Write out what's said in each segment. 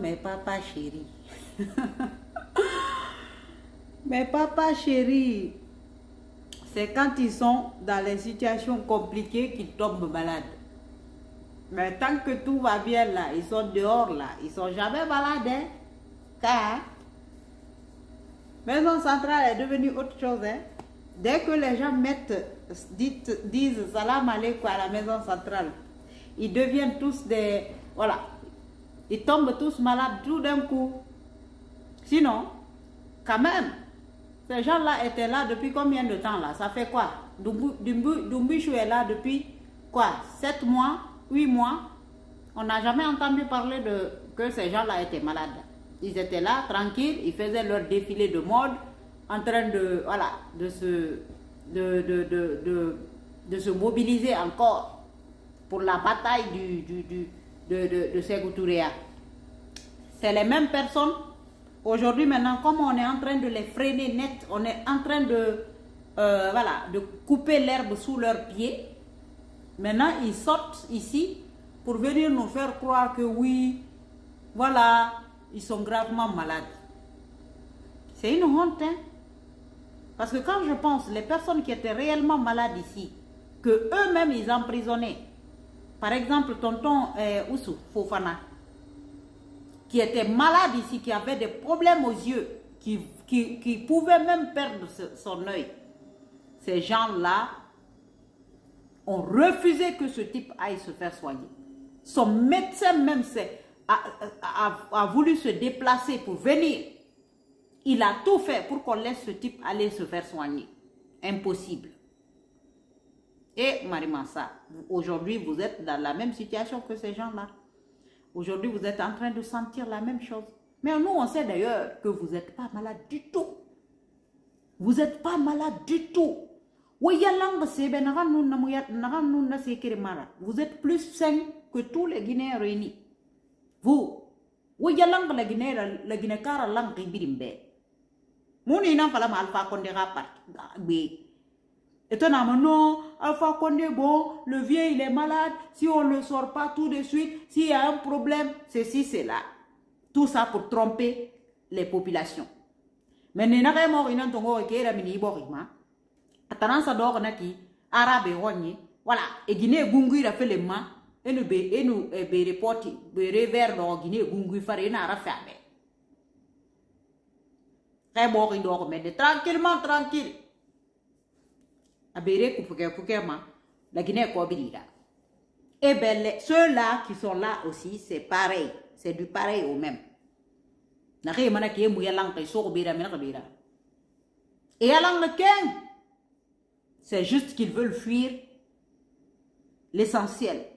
mes papas chéris. Mes papas chéris, c'est quand ils sont dans les situations compliquées qu'ils tombent malades. Mais tant que tout va bien là, ils sont dehors là, ils sont jamais malades. Hein? Car Maison Centrale est devenue autre chose. Hein? Dès que les gens disent salam alaikum à la Maison Centrale, ils deviennent tous des... Voilà. Ils tombent tous malades tout d'un coup. Sinon, quand même, ces gens-là étaient là depuis combien de temps là? Ça fait quoi? Dumbuishu est là depuis quoi? 7 mois? 8 mois? On n'a jamais entendu parler de que ces gens-là étaient malades. Ils étaient là, tranquilles, ils faisaient leur défilé de mode, en train de, voilà, de se mobiliser encore pour la bataille de Sékou Touréa. C'est les mêmes personnes. Aujourd'hui, maintenant, comme on est en train de les freiner net, on est en train de, voilà, de couper l'herbe sous leurs pieds. Maintenant, ils sortent ici pour venir nous faire croire que oui, voilà, ils sont gravement malades. C'est une honte, hein? Parce que quand je pense, les personnes qui étaient réellement malades ici, que eux-mêmes ils emprisonnaient, par exemple, tonton Oussou Fofana, qui était malade ici, qui avait des problèmes aux yeux, qui pouvait même perdre son œil. Ces gens-là ont refusé que ce type aille se faire soigner. Son médecin même a voulu se déplacer pour venir. Il a tout fait pour qu'on laisse ce type aller se faire soigner. Impossible. Et Marie-Mansa, aujourd'hui vous êtes dans la même situation que ces gens-là. Aujourd'hui vous êtes en train de sentir la même chose. Mais nous on sait d'ailleurs que vous n'êtes pas malade du tout. Vous n'êtes pas malade du tout. Vous êtes plus sain que tous les Guinéens réunis. Vous la Guinée kara lang birimbe. Mouni nan fala ma Alpha Condé parti. Et ton non, Alpha Condé, bon, le vieux il est malade, si on ne le sort pas tout de suite, s'il y a un problème, ceci, c'est là. Tout ça pour tromper les populations. Mais il n'y a pas de tongo qui est mini borima. Atanansa d'or naki, arabe wonye, voilà, et Guinée Gungu il a fait les mains, et nous reporter, vers dans Guinée Gungu farina rafame. Très bon, il dort, mais tranquillement, tranquille. Abéré Koukema, la Guinée Kobirida. Et bien, ceux-là qui sont là aussi, c'est pareil. C'est du pareil au même. Et alors le Ken, c'est juste qu'ils veulent fuir l'essentiel.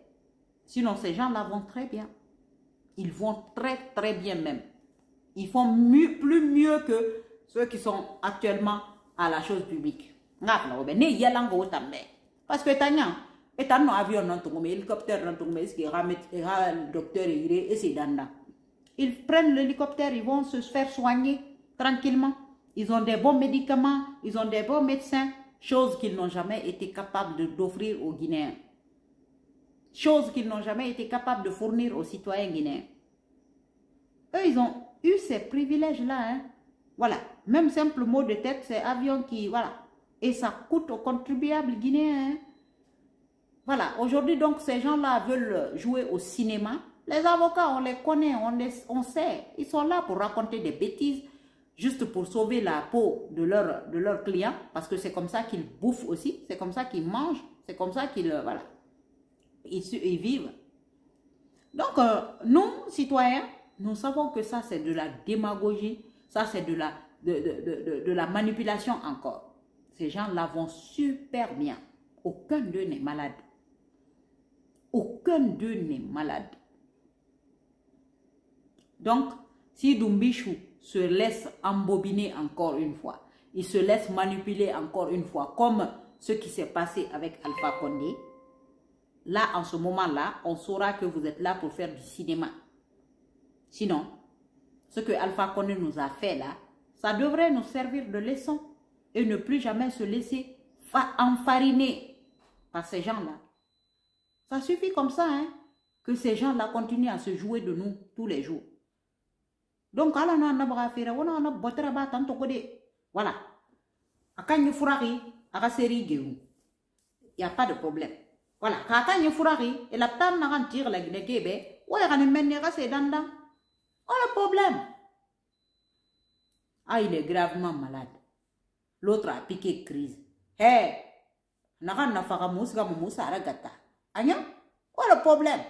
Sinon, ces gens-là vont très bien. Ils vont très, très bien même. Ils font plus mieux que ceux qui sont actuellement à la chose publique. Parce que Tanya, et un avion dans ton hélicoptère dans ton le docteur et c'est danda. Ils prennent l'hélicoptère, ils vont se faire soigner tranquillement. Ils ont des bons médicaments, ils ont des bons médecins, chose qu'ils n'ont jamais été capables d'offrir aux Guinéens. Chose qu'ils n'ont jamais été capables de fournir aux citoyens guinéens. Eux, ils ont eu ces privilèges-là. Hein. Voilà. Même simple mot de tête, c'est avion qui... Voilà. Et ça coûte aux contribuables guinéens. Hein. Voilà. Aujourd'hui, donc, ces gens-là veulent jouer au cinéma. Les avocats, on les connaît, on sait. Ils sont là pour raconter des bêtises, juste pour sauver la peau de leurs clients. Parce que c'est comme ça qu'ils bouffent aussi. C'est comme ça qu'ils mangent. C'est comme ça qu'ils... voilà. Ils vivent. Donc, nous, citoyens, nous savons que ça, c'est de la démagogie. Ça, c'est de la manipulation encore. Ces gens-là vont super bien. Aucun d'eux n'est malade. Aucun d'eux n'est malade. Donc, si Dumbuishu se laisse embobiner encore une fois, il se laisse manipuler encore une fois, comme ce qui s'est passé avec Alpha Condé, là, en ce moment-là, on saura que vous êtes là pour faire du cinéma. Sinon, ce que Alpha Condé nous a fait là, ça devrait nous servir de leçon et ne plus jamais se laisser enfariner par ces gens-là. Ça suffit comme ça, hein, que ces gens-là continuent à se jouer de nous tous les jours. Donc, ala na baga fera, wana na botera ba tanto kode. Voilà. Akan ni furaki, aka seri geou. Y a pas de problème. Voilà. Kaka ni furaki, et la tam na kan tire la gnegebe, ouais, kan menne ka se danda. Pas de problème. Ah, il est gravement malade. L'autre a piqué crise. Hé, nakan na faka muska musa aragata. Anya? Pas de problème.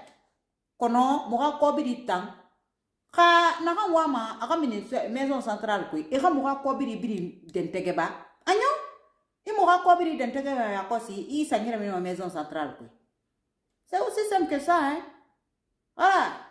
Kono, moka kobi di tang. Ka nakan wama, aka maison centrale kwe. Eka moka kobi di biri dentegeba. Anya? I moka kobi di dentegeba ya kosi. I sanyira ma maison centrale kwe. C'est aussi simple que ça, hein? Voilà.